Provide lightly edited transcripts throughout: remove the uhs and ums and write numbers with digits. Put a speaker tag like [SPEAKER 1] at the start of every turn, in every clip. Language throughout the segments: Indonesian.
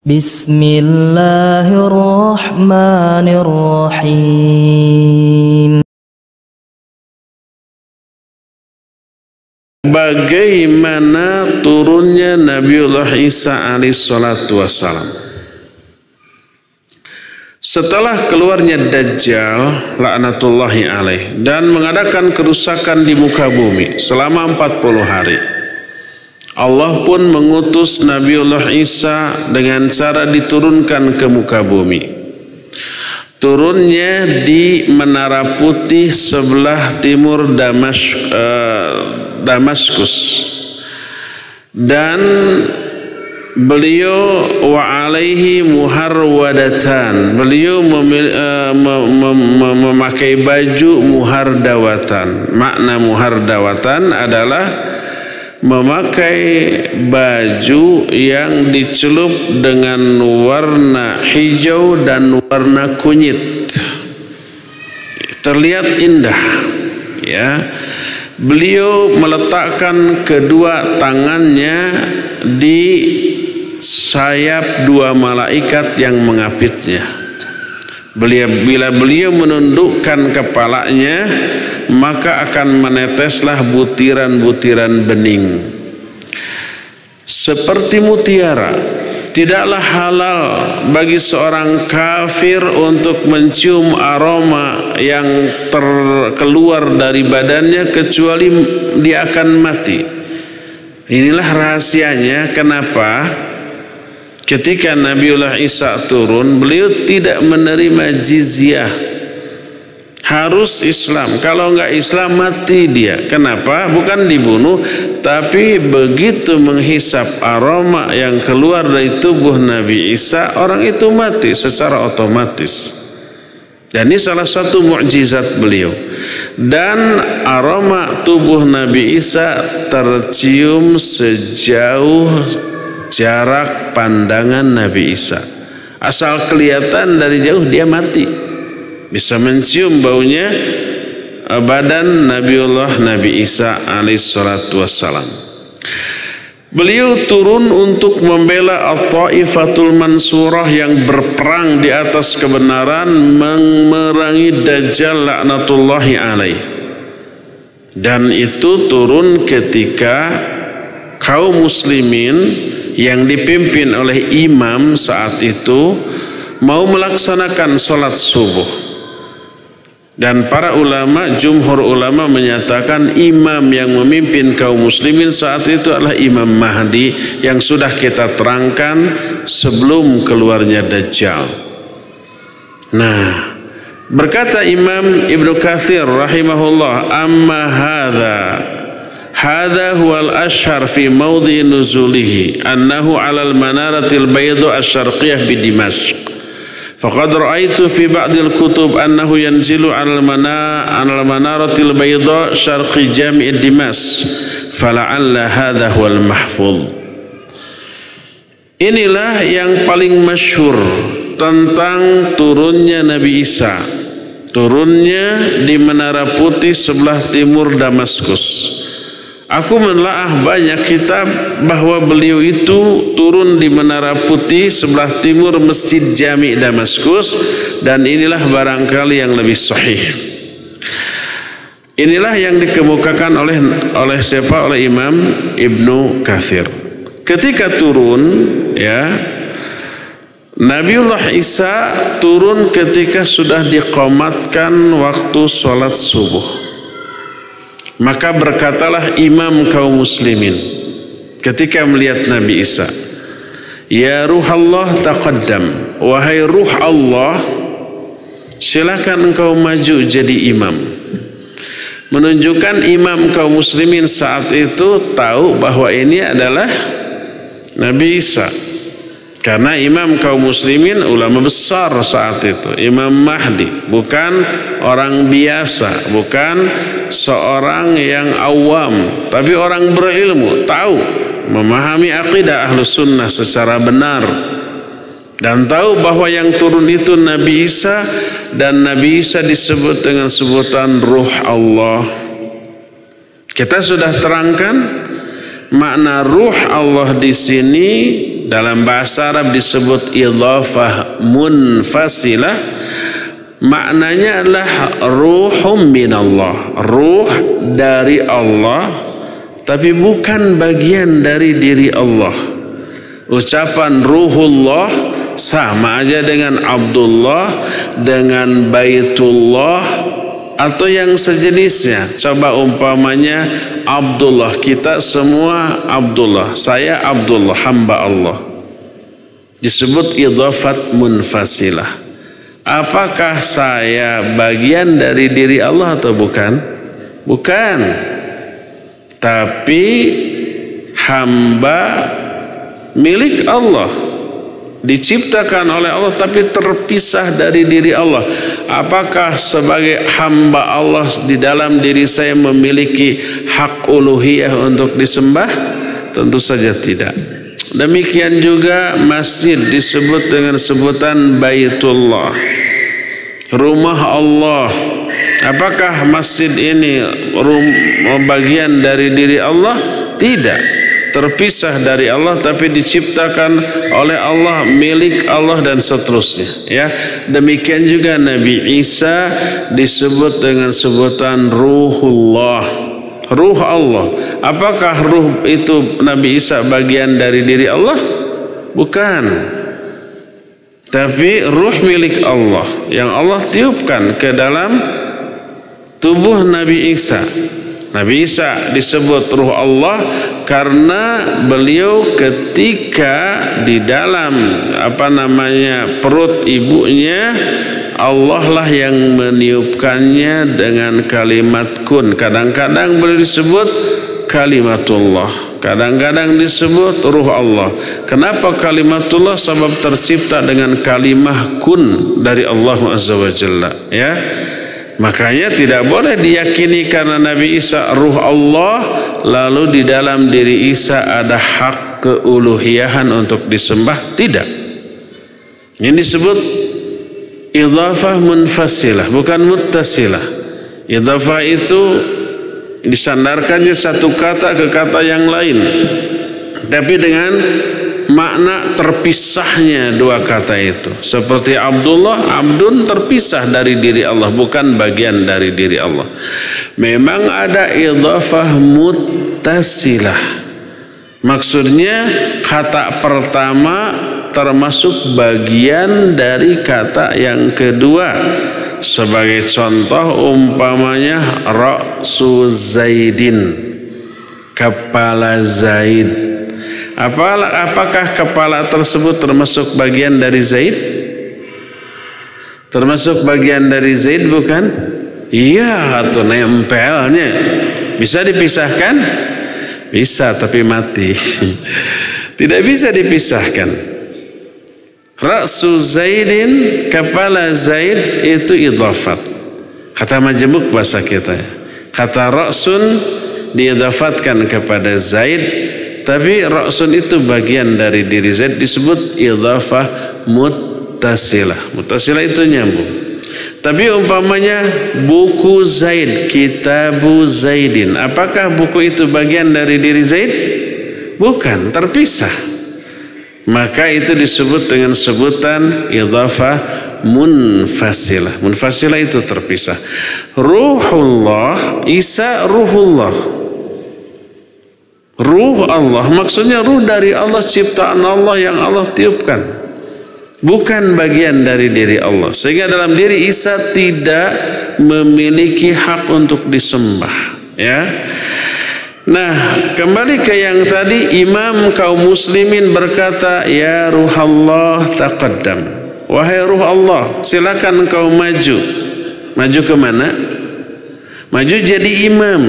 [SPEAKER 1] Bismillahirrahmanirrahim.
[SPEAKER 2] Bagaimana turunnya Nabiullah Isa alaihissalatu wassalam? Setelah keluarnya Dajjal laknatullahi alaih dan mengadakan kerusakan di muka bumi selama 40 hari, Allah pun mengutus Nabiullah Isa dengan cara diturunkan ke muka bumi. Turunnya di Menara Putih sebelah timur Damaskus, dan beliau wa alaihi muharwadatan, beliau memakai baju muhardawatan. Makna muhardawatan adalah memakai baju yang dicelup dengan warna hijau dan warna kunyit, terlihat indah, ya. Beliau meletakkan kedua tangannya di sayap dua malaikat yang mengapitnya. Bila beliau menundukkan kepalanya, maka akan meneteslah butiran-butiran bening seperti mutiara. Tidaklah halal bagi seorang kafir untuk mencium aroma yang terkeluar dari badannya kecuali dia akan mati. Inilah rahasianya kenapa ketika Nabiullah Isa turun, beliau tidak menerima jizyah, harus Islam. Kalau enggak Islam mati dia. Kenapa? Bukan dibunuh, tapi begitu menghisap aroma yang keluar dari tubuh Nabi Isa, orang itu mati secara otomatis. Dan ini salah satu mukjizat beliau. Dan aroma tubuh Nabi Isa tercium sejauh jarak pandangan Nabi Isa. Asal kelihatan dari jauh dia mati. Bisa mencium baunya badan Nabi Isa alaihissalatu wassalam. Beliau turun untuk membela At-Taifatul Mansurah yang berperang di atas kebenaran, memerangi Dajjal laknatullahi alaih. Dan itu turun ketika kaum muslimin yang dipimpin oleh imam saat itu mau melaksanakan sholat subuh. Dan para ulama, jumhur ulama menyatakan imam yang memimpin kaum muslimin saat itu adalah Imam Mahdi yang sudah kita terangkan sebelum keluarnya Dajjal. Nah, berkata Imam Ibnu Katsir rahimahullah, amma hadha huwal ashhar fi mawdi nuzulihi annahu alal manaratil bayda asy-syarqiyah bi Dimashq. Faqad ra'aitu fi ba'dil kutub annahu yanzilu 'alal manaratil bayda syarqi jami' Dimas. Fala'alla hadha huwal mahfuz. Inilah yang paling masyhur tentang turunnya Nabi Isa. Turunnya di Menara Putih sebelah timur Damaskus. Aku menelaah banyak kitab bahwa beliau itu turun di Menara Putih sebelah timur Masjid Jami' Damaskus, dan inilah barangkali yang lebih sahih. Inilah yang dikemukakan oleh siapa? Oleh Imam Ibnu Katsir. Ketika turun, ya, Nabiullah Isa turun ketika sudah diqamatkan waktu sholat subuh. Maka berkatalah imam kaum muslimin ketika melihat Nabi Isa, ya ruh Allah taqaddam, wahai ruh Allah, silakan engkau maju jadi imam. Menunjukkan imam kaum muslimin saat itu tahu bahwa ini adalah Nabi Isa. Karena imam kaum muslimin ulama besar saat itu, Imam Mahdi, bukan orang biasa, bukan seorang yang awam, tapi orang berilmu, tahu, memahami akidah Ahlus Sunnah secara benar, dan tahu bahwa yang turun itu Nabi Isa, dan Nabi Isa disebut dengan sebutan Ruh Allah. Kita sudah terangkan makna Ruh Allah di sini dalam bahasa Arab disebut idhafah munfasilah, maknanya adalah ruhum minallah, ruh dari Allah, tapi bukan bagian dari diri Allah. Ucapan ruhullah sama aja dengan Abdullah, dengan Baitullah, atau yang sejenisnya. Coba umpamanya Abdullah, kita semua Abdullah, saya Abdullah, hamba Allah. Disebut idhafat munfasilah. Apakah saya bagian dari diri Allah atau bukan? Bukan. Tapi hamba milik Allah, diciptakan oleh Allah tapi terpisah dari diri Allah. Apakah sebagai hamba Allah di dalam diri saya memiliki hak uluhiyah untuk disembah? Tentu saja tidak. Demikian juga masjid disebut dengan sebutan Baitullah, rumah Allah. Apakah masjid ini bagian dari diri Allah? Tidak, terpisah dari Allah tapi diciptakan oleh Allah, milik Allah dan seterusnya, ya. Demikian juga Nabi Isa disebut dengan sebutan ruhullah, ruh Allah. Apakah ruh itu Nabi Isa bagian dari diri Allah? Bukan. Tapi ruh milik Allah yang Allah tiupkan ke dalam tubuh Nabi Isa. Nabi Isa disebut ruh Allah karena beliau ketika di dalam perut ibunya, Allah lah yang meniupkannya dengan kalimat kun. Kadang-kadang beliau disebut kalimatullah, kadang-kadang disebut ruh Allah. Kenapa kalimatullah? Sebab tercipta dengan kalimah kun dari Allah Azza wa Jalla, ya. Makanya tidak boleh diyakini karena Nabi Isa ruh Allah lalu di dalam diri Isa ada hak keuluhiyahan untuk disembah. Tidak. Ini disebut idhafah munfasilah, bukan muttasilah. Idhafah itu disandarkannya satu kata ke kata yang lain, tapi dengan makna terpisahnya dua kata itu. Seperti Abdullah, Abdun terpisah dari diri Allah, bukan bagian dari diri Allah. Memang ada idhafah muttasilah. Maksudnya kata pertama termasuk bagian dari kata yang kedua. Sebagai contoh umpamanya ra'su Zaidin, kepala Zaid. Apakah kepala tersebut termasuk bagian dari Zaid? Termasuk bagian dari Zaid bukan? Iya, atau nempelnya. Bisa dipisahkan? Bisa, tapi mati. Tidak bisa dipisahkan. Ra'su Zaidin, kepala Zaid itu idhafat. Kata majemuk bahasa kita. Kata ra'sun diidhafatkan kepada Zaid, tapi ra'sun itu bagian dari diri Zaid, disebut idhafah muttasilah. Muttasilah itu nyambung. Tapi umpamanya buku Zaid, kitabu Zaidin, apakah buku itu bagian dari diri Zaid? Bukan, terpisah. Maka itu disebut dengan sebutan idhafah munfasilah. Munfasilah itu terpisah. Ruhullah, Isa ruhullah. Ruh Allah, maksudnya ruh dari Allah, ciptaan Allah yang Allah tiupkan, bukan bagian dari diri Allah. Sehingga dalam diri Isa tidak memiliki hak untuk disembah, ya. Nah, kembali ke yang tadi, imam kaum muslimin berkata, ya ruhallah taqaddam. Wahai ruh Allah, silakan engkau maju. Maju ke mana? Maju jadi imam.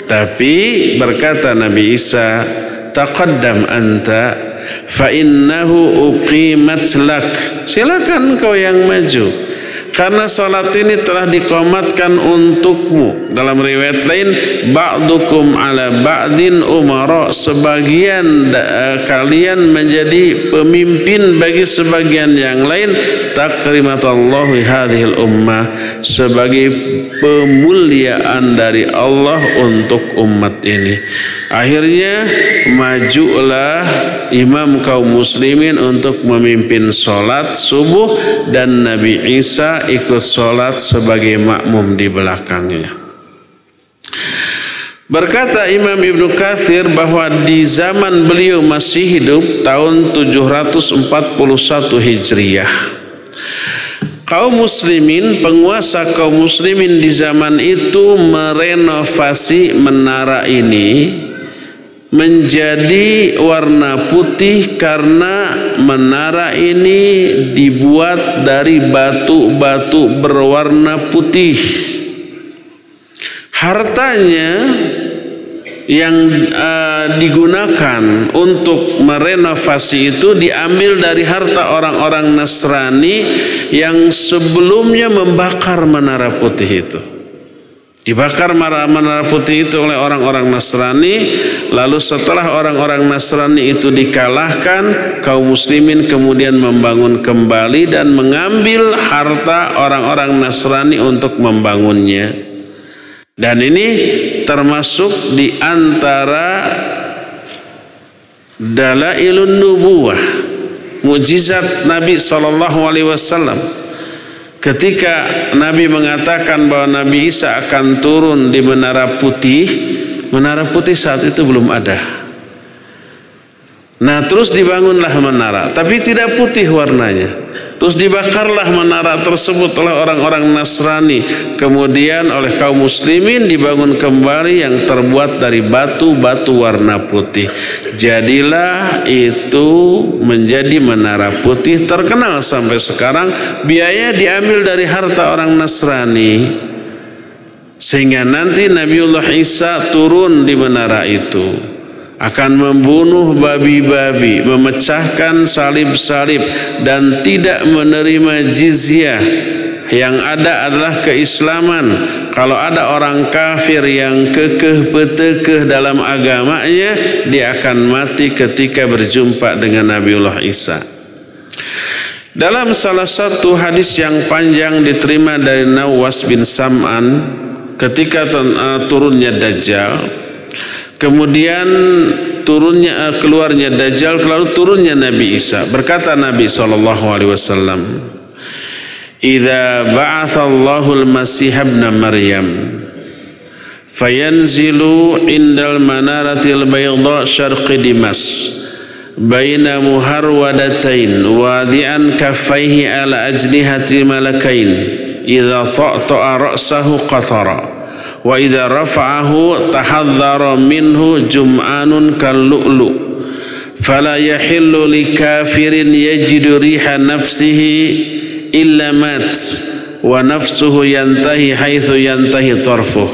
[SPEAKER 2] Tapi berkata Nabi Isa, taqaddam anta fa innahu uqimat lak. Silakan engkau yang maju, karena salat ini telah diqamatkan untukmu. Dalam riwayat lain, ba'dukum ala ba'din umara, sebagian kalian menjadi pemimpin bagi sebagian yang lain. takrimatallahu hadhil ummah, sebagai pemuliaan dari Allah untuk umat ini. Akhirnya majulah imam kaum muslimin untuk memimpin sholat subuh, dan Nabi Isa ikut sholat sebagai makmum di belakangnya. Berkata Imam Ibnu Katsir bahwa di zaman beliau masih hidup tahun 741 Hijriah, kaum muslimin, penguasa kaum muslimin di zaman itu merenovasi menara ini menjadi warna putih, karena menara ini dibuat dari batu-batu berwarna putih. Hartanya yang digunakan untuk merenovasi itu diambil dari harta orang-orang Nasrani yang sebelumnya membakar menara putih itu. Dibakar menara putih itu oleh orang-orang Nasrani. Lalu setelah orang-orang Nasrani itu dikalahkan, kaum muslimin kemudian membangun kembali dan mengambil harta orang-orang Nasrani untuk membangunnya. Dan ini termasuk di antara dalailun nubuwah, mukjizat Nabi SAW. Ketika Nabi mengatakan bahwa Nabi Isa akan turun di menara putih saat itu belum ada. Nah, terus dibangunlah menara, tapi tidak putih warnanya. Terus dibakarlah menara tersebut oleh orang-orang Nasrani. Kemudian oleh kaum muslimin dibangun kembali yang terbuat dari batu-batu warna putih. Jadilah itu menjadi menara putih, terkenal sampai sekarang. Biaya diambil dari harta orang Nasrani. Sehingga nanti Nabiullah Isa turun di menara itu, akan membunuh babi-babi, memecahkan salib-salib, dan tidak menerima jizyah. Yang ada adalah keislaman. Kalau ada orang kafir yang kekeh petekeh dalam agamanya, dia akan mati ketika berjumpa dengan Nabiullah Isa. Dalam salah satu hadis yang panjang diterima dari Nawas bin Sam'an, ketika turunnya Dajjal, kemudian keluarnya Dajjal, lalu turunnya Nabi Isa. Berkata Nabi SAW, "Idza ba'atsallahu al-Masih ibn Maryam, fayanzilu indal manaratil bayda syarqi Dimas, baina muharwadatain, wadi'an kaffaihi ala ajnihati malakain, idza ta'ta'a ra'sahu qatara. Wa idza rafa'ahu tahadzara minhu jum'anun kallu'lu, fala yahillu likafirin yajidu riha nafsihi illa mat, wa nafsuhu yantahi haitsu yantahi tarfuh,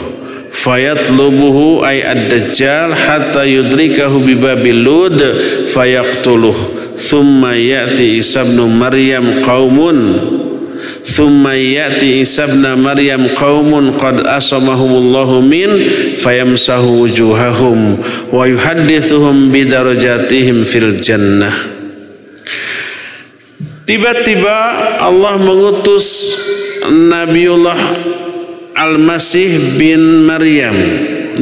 [SPEAKER 2] fayatlubuhu ay ad-dajjal hatta yudrikahu bi babil lud fayaqtuluh, thumma ya'ti Isa ibn Maryam qad asamahumullahu min fayamsahu wujuhahum wa yuhaddithuhum bidarajatihim fil jannah." Tiba-tiba Allah mengutus Nabiullah Al-Masih bin Maryam.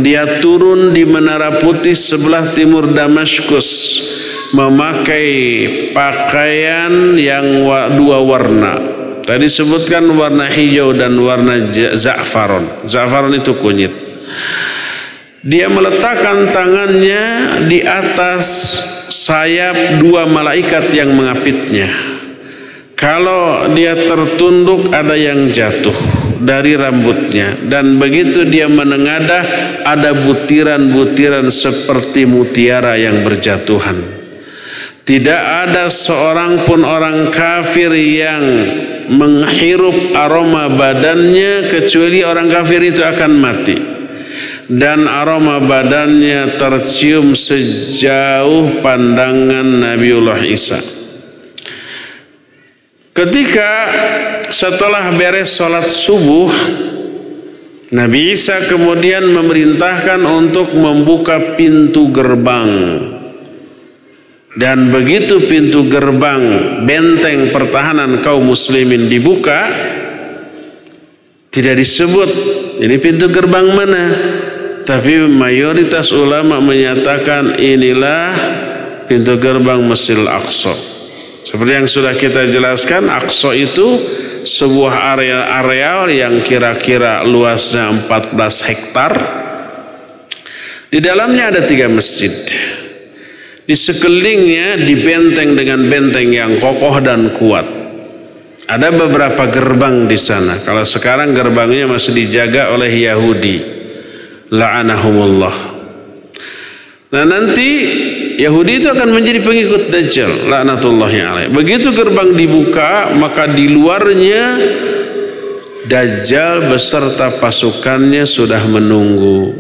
[SPEAKER 2] Dia turun di menara putih sebelah timur Damaskus, memakai pakaian yang dua warna. Tadi disebutkan warna hijau dan warna za'faron. Za'faron itu kunyit. Dia meletakkan tangannya di atas sayap dua malaikat yang mengapitnya. Kalau dia tertunduk, ada yang jatuh dari rambutnya, dan begitu dia menengadah, ada butiran-butiran seperti mutiara yang berjatuhan. Tidak ada seorang pun orang kafir yang menghirup aroma badannya, kecuali orang kafir itu akan mati. Dan aroma badannya tercium sejauh pandangan Nabiullah Isa. Ketika setelah beres sholat subuh, Nabi Isa kemudian memerintahkan untuk membuka pintu gerbang. Dan begitu pintu gerbang benteng pertahanan kaum muslimin dibuka, tidak disebut ini pintu gerbang mana, tapi mayoritas ulama menyatakan inilah pintu gerbang Masjidil Aqsa. Seperti yang sudah kita jelaskan, Aqsa itu sebuah areal yang kira-kira luasnya 14 hektar. Di dalamnya ada 3 masjid. Di sekelilingnya dibenteng dengan benteng yang kokoh dan kuat. Ada beberapa gerbang di sana. Kalau sekarang gerbangnya masih dijaga oleh Yahudi. La'anahumullah. Nah nanti Yahudi itu akan menjadi pengikut Dajjal. La'natullahi alaih. Begitu gerbang dibuka, maka di luarnya Dajjal beserta pasukannya sudah menunggu.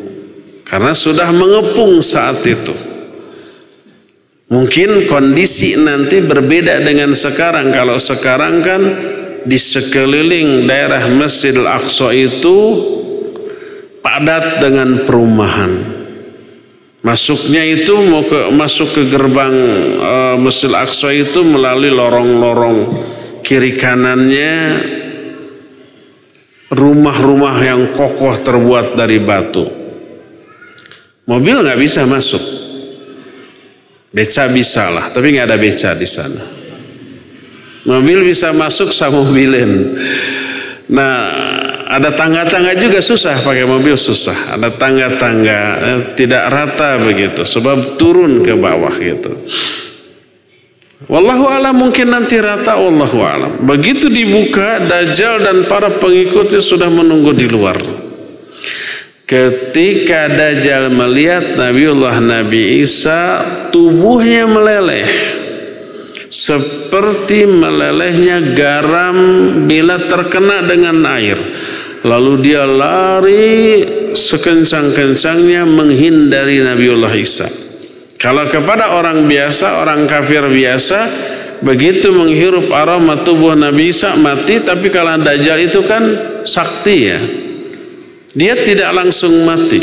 [SPEAKER 2] Karena sudah mengepung saat itu. Mungkin kondisi nanti berbeda dengan sekarang. Kalau sekarang kan di sekeliling daerah Masjidil Aqsa itu padat dengan perumahan. Masuknya itu masuk ke gerbang Masjidil Aqsa itu melalui lorong-lorong, kiri kanannya rumah-rumah yang kokoh terbuat dari batu. Mobil nggak bisa masuk. Beca bisa lah, tapi nggak ada beca di sana. Mobil bisa masuk sama mobilin. Nah, ada tangga-tangga juga susah, pakai mobil susah. Ada tangga-tangga tidak rata begitu, sebab turun ke bawah gitu. Wallahu a'lam, mungkin nanti rata, wallahu a'lam. Begitu dibuka, Dajjal dan para pengikutnya sudah menunggu di luar. Ketika Dajjal melihat Nabi Isa, tubuhnya meleleh seperti melelehnya garam bila terkena dengan air. Lalu dia lari sekencang-kencangnya menghindari Nabiullah Isa. Kalau kepada orang biasa, orang kafir biasa, begitu menghirup aroma tubuh Nabi Isa mati. Tapi kalau Dajjal itu kan sakti ya, dia tidak langsung mati.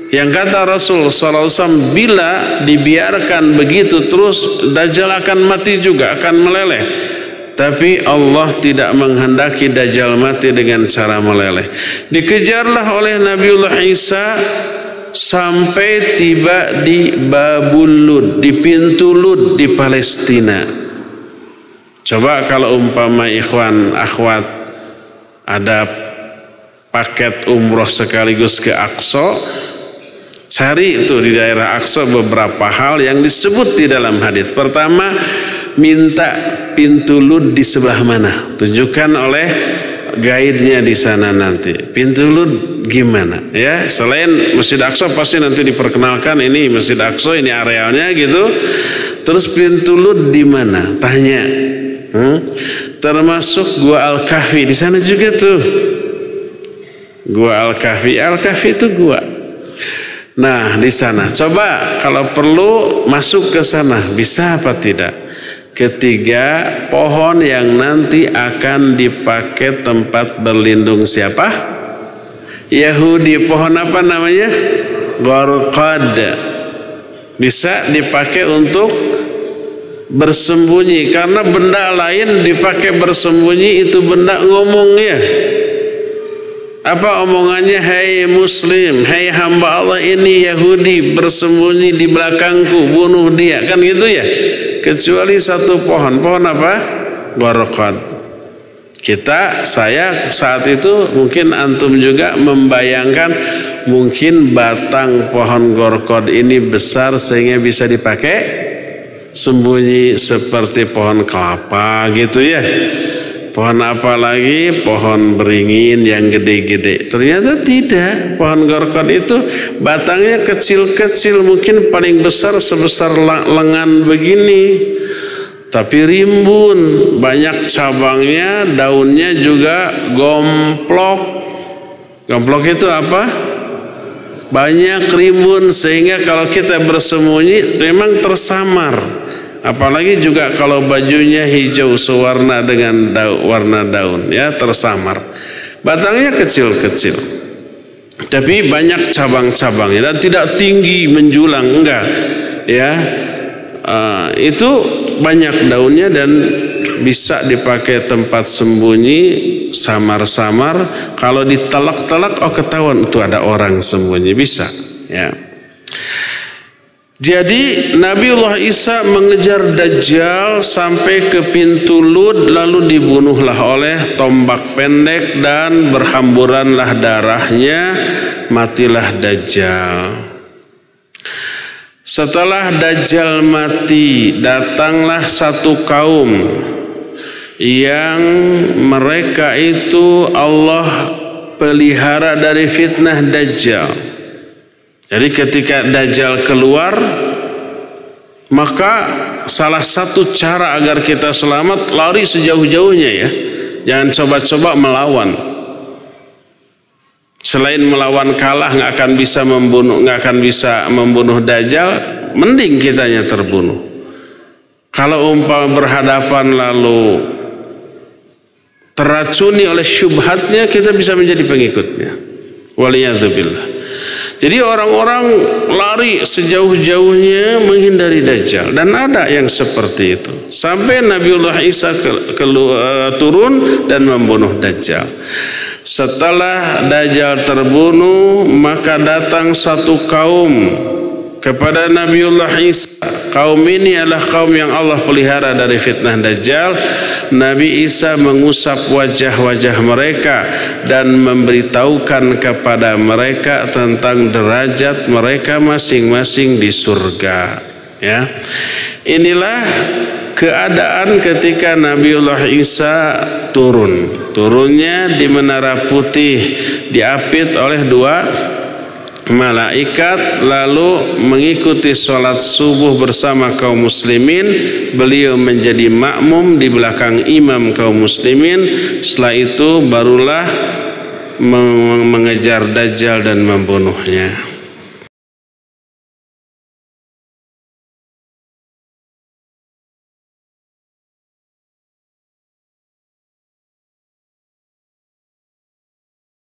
[SPEAKER 2] Yang kata Rasul SAW, bila dibiarkan begitu terus, Dajjal akan mati juga, akan meleleh. Tapi Allah tidak menghendaki Dajjal mati dengan cara meleleh. Dikejarlah oleh Nabiullah Isa sampai tiba di Babul Lud, di pintu Lud di Palestina. Coba kalau umpama ikhwan akhwat ada paket umroh sekaligus ke Aqsa, cari itu di daerah Aqsa beberapa hal yang disebut di dalam hadis. Pertama, minta pintu Lud di sebelah mana, tunjukkan oleh guide-nya di sana nanti. Pintu Lud gimana ya? Selain Masjid Aqsa pasti nanti diperkenalkan ini Masjid Aqsa, ini arealnya gitu. Terus pintu Lud di mana? Tanya. Termasuk Gua Al-Kahfi di sana juga tuh. Gua Al-Kahfi itu gua. Nah, di sana coba kalau perlu masuk ke sana, bisa apa tidak? Ketiga, pohon yang nanti akan dipakai tempat berlindung siapa? Yahudi. Pohon apa namanya? Gharqad. Bisa dipakai untuk bersembunyi, karena benda lain dipakai bersembunyi itu benda ngomongnya. Apa omongannya? Hai Muslim, hai hamba Allah ini Yahudi bersembunyi di belakangku, bunuh dia, kan gitu ya. Kecuali satu pohon. Pohon apa? Gharqad. Saya saat itu, mungkin antum juga membayangkan, mungkin batang pohon Gharqad ini besar sehingga bisa dipakai sembunyi seperti pohon kelapa gitu ya. Pohon apa lagi? Pohon beringin yang gede-gede. Ternyata tidak. Pohon Gharqad itu batangnya kecil-kecil, mungkin paling besar sebesar lengan begini. Tapi rimbun, banyak cabangnya, daunnya juga gomplok. Gomplok itu apa? Banyak rimbun, sehingga kalau kita bersembunyi memang tersamar. Apalagi juga kalau bajunya hijau sewarna dengan warna daun, ya tersamar. Batangnya kecil-kecil, tapi banyak cabang-cabangnya dan tidak tinggi menjulang, enggak, ya. itu banyak daunnya dan bisa dipakai tempat sembunyi samar-samar. Kalau ditelak-telak, oh ketahuan itu ada orang sembunyi, bisa ya. Jadi Nabiullah Isa mengejar Dajjal sampai ke pintu Lud, lalu dibunuhlah oleh tombak pendek dan berhamburanlah darahnya, matilah Dajjal. Setelah Dajjal mati, datanglah satu kaum yang mereka itu Allah pelihara dari fitnah Dajjal. Jadi ketika Dajjal keluar, maka salah satu cara agar kita selamat, lari sejauh-jauhnya ya. Jangan coba-coba melawan. Selain melawan kalah, nggak akan bisa membunuh Dajjal, mending kitanya terbunuh. Kalau umpama berhadapan lalu teracuni oleh syubhatnya, kita bisa menjadi pengikutnya. Waliyadzubillah. Jadi orang-orang lari sejauh-jauhnya menghindari Dajjal. Dan ada yang seperti itu. Sampai Nabiullah Isa turun dan membunuh Dajjal. Setelah Dajjal terbunuh, maka datang satu kaum kepada Nabiullah Isa. Kaum ini adalah kaum yang Allah pelihara dari fitnah Dajjal. Nabi Isa mengusap wajah-wajah mereka dan memberitahukan kepada mereka tentang derajat mereka masing-masing di surga. Ya, inilah keadaan ketika Nabiullah Isa turunnya di Menara Putih, diapit oleh dua malaikat, lalu mengikuti sholat subuh bersama kaum muslimin. Beliau menjadi makmum di belakang imam kaum muslimin. Setelah itu barulah mengejar Dajjal dan membunuhnya.